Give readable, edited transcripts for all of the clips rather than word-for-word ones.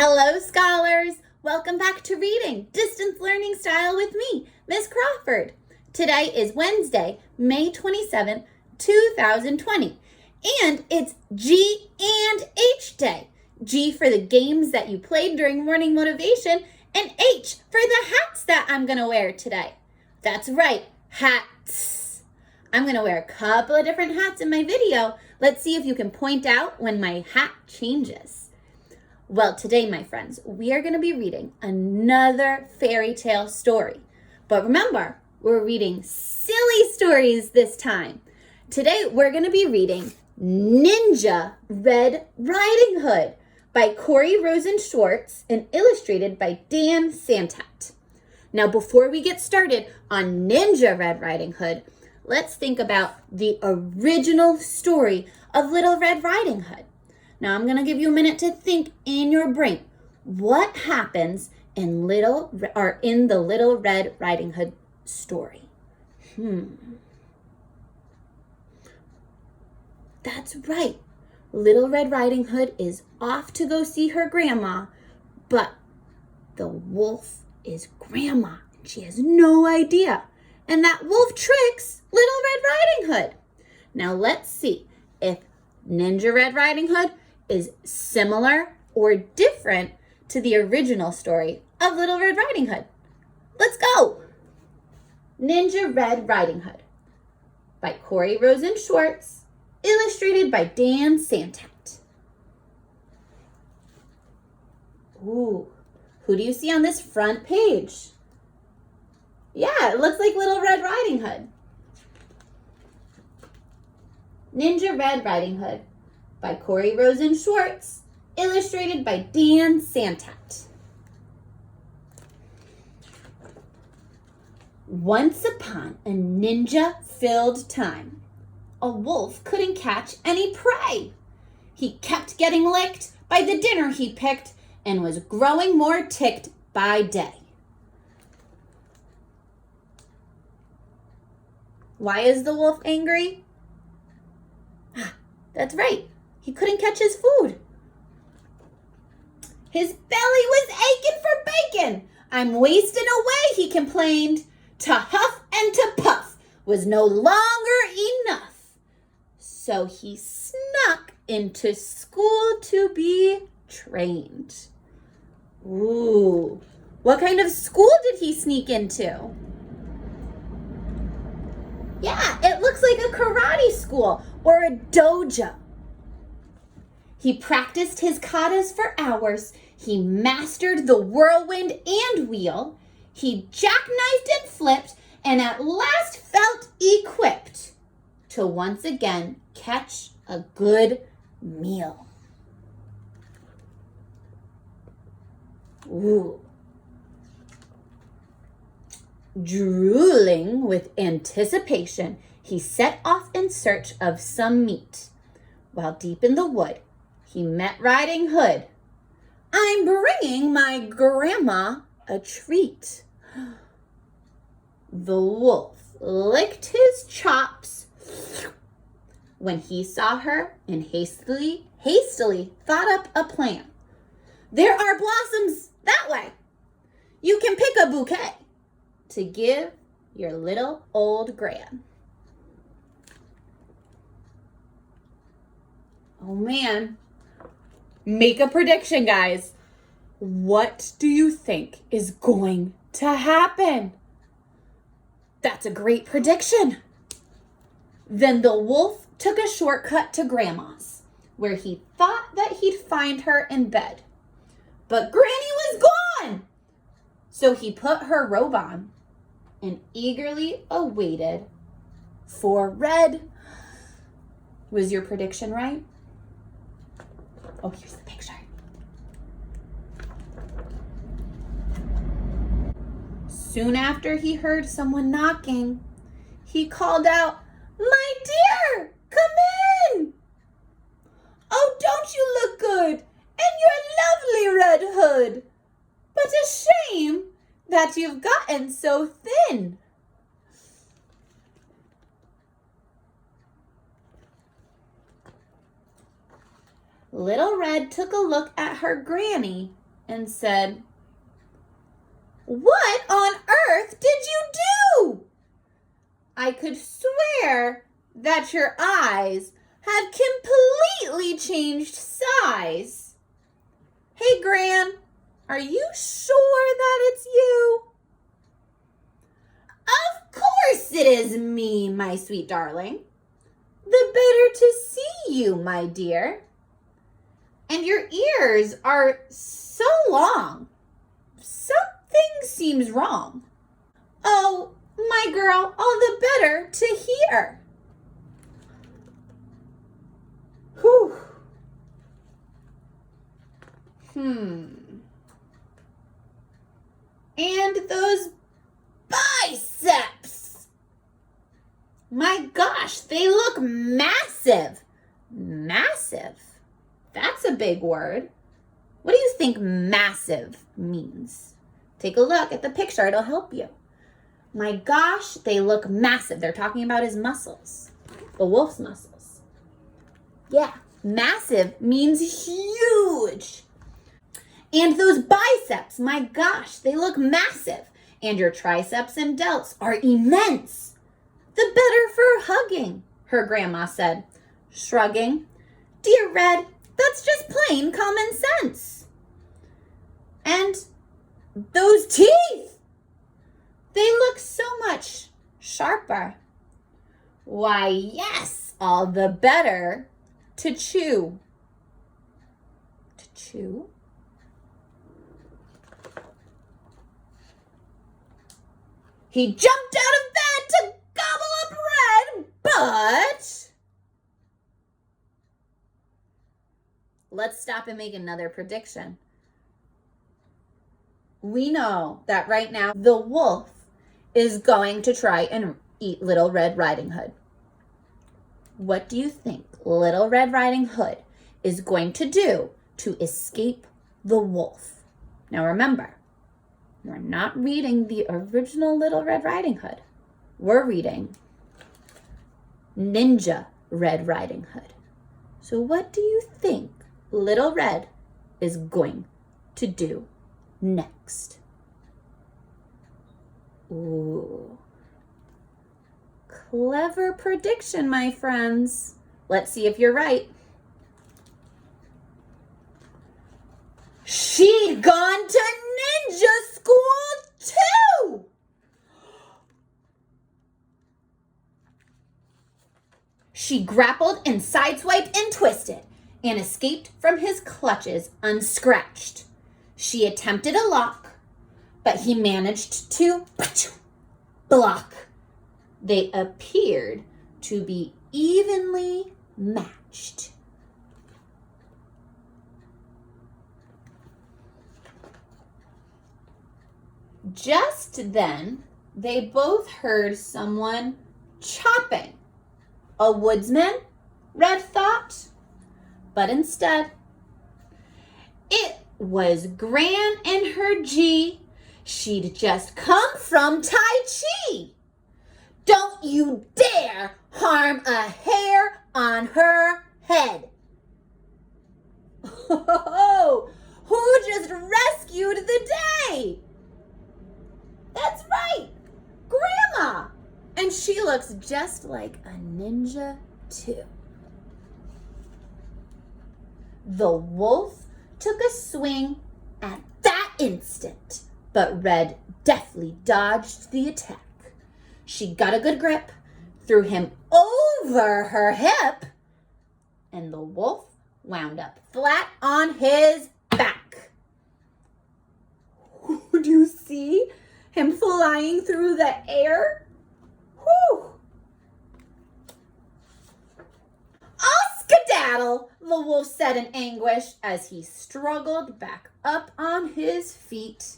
Hello, scholars! Welcome back to Reading Distance Learning Style with me, Miss Crawford. Today is Wednesday, May 27, 2020, and it's G and H Day. G for the games that you played during morning motivation, and H for the hats that I'm going to wear today. That's right, hats. I'm going to wear a couple of different hats in my video. Let's see if you can point out when my hat changes. Well, today, my friends, we are going to be reading another fairy tale story. But remember, we're reading silly stories this time. Today, we're going to be reading Ninja Red Riding Hood by Corey Rosen Schwartz and illustrated by Dan Santat. Now, before we get started on Ninja Red Riding Hood, let's think about the original story of Little Red Riding Hood. Now, I'm going to give you a minute to think in your brain. What happens in the Little Red Riding Hood story? That's right. Little Red Riding Hood is off to go see her grandma, but the wolf is grandma. She has no idea. And that wolf tricks Little Red Riding Hood. Now, let's see if Ninja Red Riding Hood is similar or different to the original story of Little Red Riding Hood. Let's go! Ninja Red Riding Hood by Corey Rosen Schwartz, illustrated by Dan Santat. Ooh, who do you see on this front page? Yeah, it looks like Little Red Riding Hood. Ninja Red Riding Hood by Corey Rosen Schwartz, illustrated by Dan Santat. Once upon a ninja-filled time, a wolf couldn't catch any prey. He kept getting licked by the dinner he picked and was growing more ticked by day. Why is the wolf angry? That's right. He couldn't catch his food. His belly was aching for bacon. I'm wasting away, he complained. To huff and to puff was no longer enough. So he snuck into school to be trained. Ooh, what kind of school did he sneak into? Yeah, it looks like a karate school or a dojo. He practiced his katas for hours. He mastered the whirlwind and wheel. He jackknifed and flipped and at last felt equipped to once again catch a good meal. Ooh. Drooling with anticipation, he set off in search of some meat. While deep in the wood, he met Riding Hood. I'm bringing my grandma a treat. The wolf licked his chops when he saw her and hastily thought up a plan. There are blossoms that way. You can pick a bouquet to give your little old gran. Oh man. Make a prediction, guys. What do you think is going to happen? That's a great prediction. Then the wolf took a shortcut to Grandma's, where he thought that he'd find her in bed. But Granny was gone! So he put her robe on and eagerly awaited for Red. Was your prediction right? Oh, here's the picture. Soon after he heard someone knocking, he called out, "My dear, come in! Oh, don't you look good? And your lovely Red Hood! But a shame that you've gotten so thin." Little Red took a look at her granny and said, "What on earth did you do? I could swear that your eyes had completely changed size. Hey, Gran, are you sure that it's you?" "Of course it is me, my sweet darling. The better to see you, my dear. And your ears are so long. Something seems wrong." "Oh, my girl, all the better to hear." Whew. And those biceps. My gosh, they look massive. Massive? That's a big word. What do you think massive means? Take a look at the picture. It'll help you. My gosh, they look massive. They're talking about his muscles. The wolf's muscles. Yeah, massive means huge. And those biceps, my gosh, they look massive. And your triceps and delts are immense. The better for hugging, her grandma said, shrugging. "Dear Red, that's just plain common sense." And those teeth, they look so much sharper. Why, yes, all the better to chew. To chew? He jumped out of bed to gobble up Red, but let's stop and make another prediction. We know that right now the wolf is going to try and eat Little Red Riding Hood. What do you think Little Red Riding Hood is going to do to escape the wolf? Now remember, we're not reading the original Little Red Riding Hood. We're reading Ninja Red Riding Hood. So what do you think Little Red is going to do next? Ooh. Clever prediction, my friends. Let's see if you're right. She'd gone to ninja school too! She grappled and sideswiped and twisted and escaped from his clutches unscratched. She attempted a lock, but he managed to block. They appeared to be evenly matched. Just then, they both heard someone chopping. A woodsman, Red thought, but instead, it was Gran and her G. She'd just come from Tai Chi. Don't you dare harm a hair on her head. Oh, who just rescued the day? That's right, Grandma. And she looks just like a ninja too. The wolf took a swing at that instant, but Red deftly dodged the attack. She got a good grip, threw him over her hip, and the wolf wound up flat on his back. Do you see him flying through the air? Whew. "I'll skedaddle," the wolf said in anguish as he struggled back up on his feet.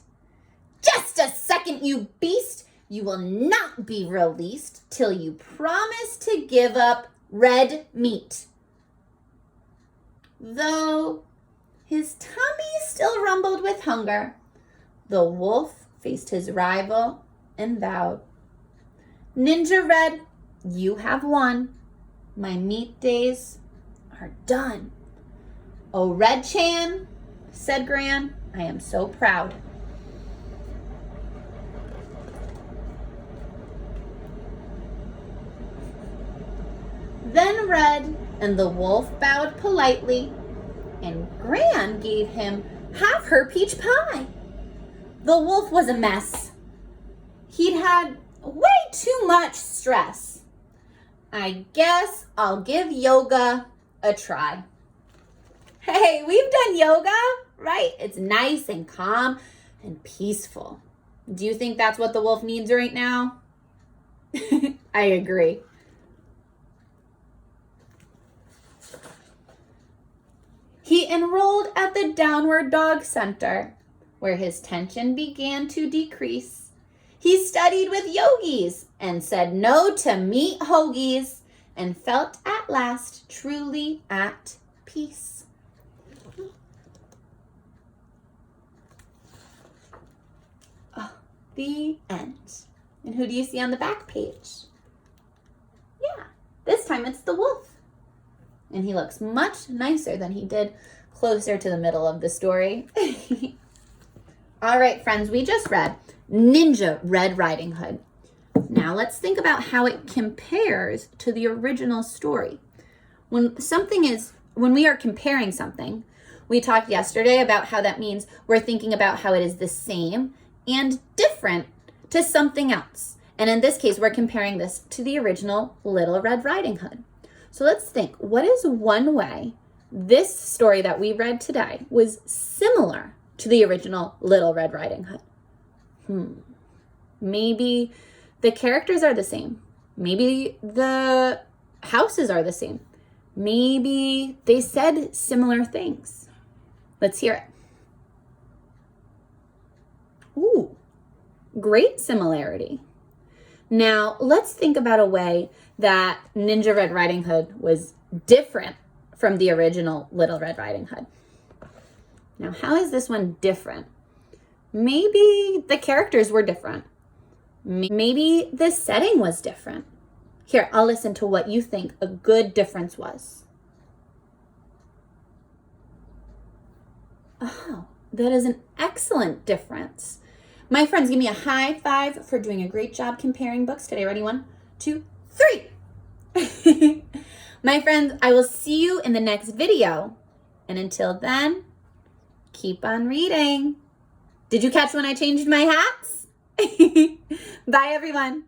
"Just a second, you beast. You will not be released till you promise to give up red meat." Though his tummy still rumbled with hunger, the wolf faced his rival and vowed, "Ninja Red, you have won. My meat days are done." "Oh, Red Chan," said Gran, I am so proud. Then Red and the wolf bowed politely, and Gran gave him half her peach pie. The wolf was a mess. He'd had way too much stress. I guess I'll give yoga a try. Hey, we've done yoga, right? It's nice and calm and peaceful. Do you think that's what the wolf needs right now? I agree. He enrolled at the Downward Dog Center, where his tension began to decrease. He studied with yogis and said no to meat hoagies and felt at last truly at peace. Oh, the end. And who do you see on the back page? Yeah, this time it's the wolf. And he looks much nicer than he did closer to the middle of the story. All right, friends, we just read Ninja Red Riding Hood. Now let's think about how it compares to the original story. When we are comparing something, we talked yesterday about how that means we're thinking about how it is the same and different to something else. And in this case, we're comparing this to the original Little Red Riding Hood. So let's think, what is one way this story that we read today was similar to the original Little Red Riding Hood? Maybe the characters are the same. Maybe the houses are the same. Maybe they said similar things. Let's hear it. Ooh, great similarity. Now, let's think about a way that Ninja Red Riding Hood was different from the original Little Red Riding Hood. Now, how is this one different? Maybe the characters were different. Maybe the setting was different. Here, I'll listen to what you think a good difference was. Oh, that is an excellent difference. My friends, give me a high five for doing a great job comparing books today. Ready? 1, 2, 3. My friends, I will see you in the next video. And until then, keep on reading. Did you catch when I changed my hats? Bye, everyone.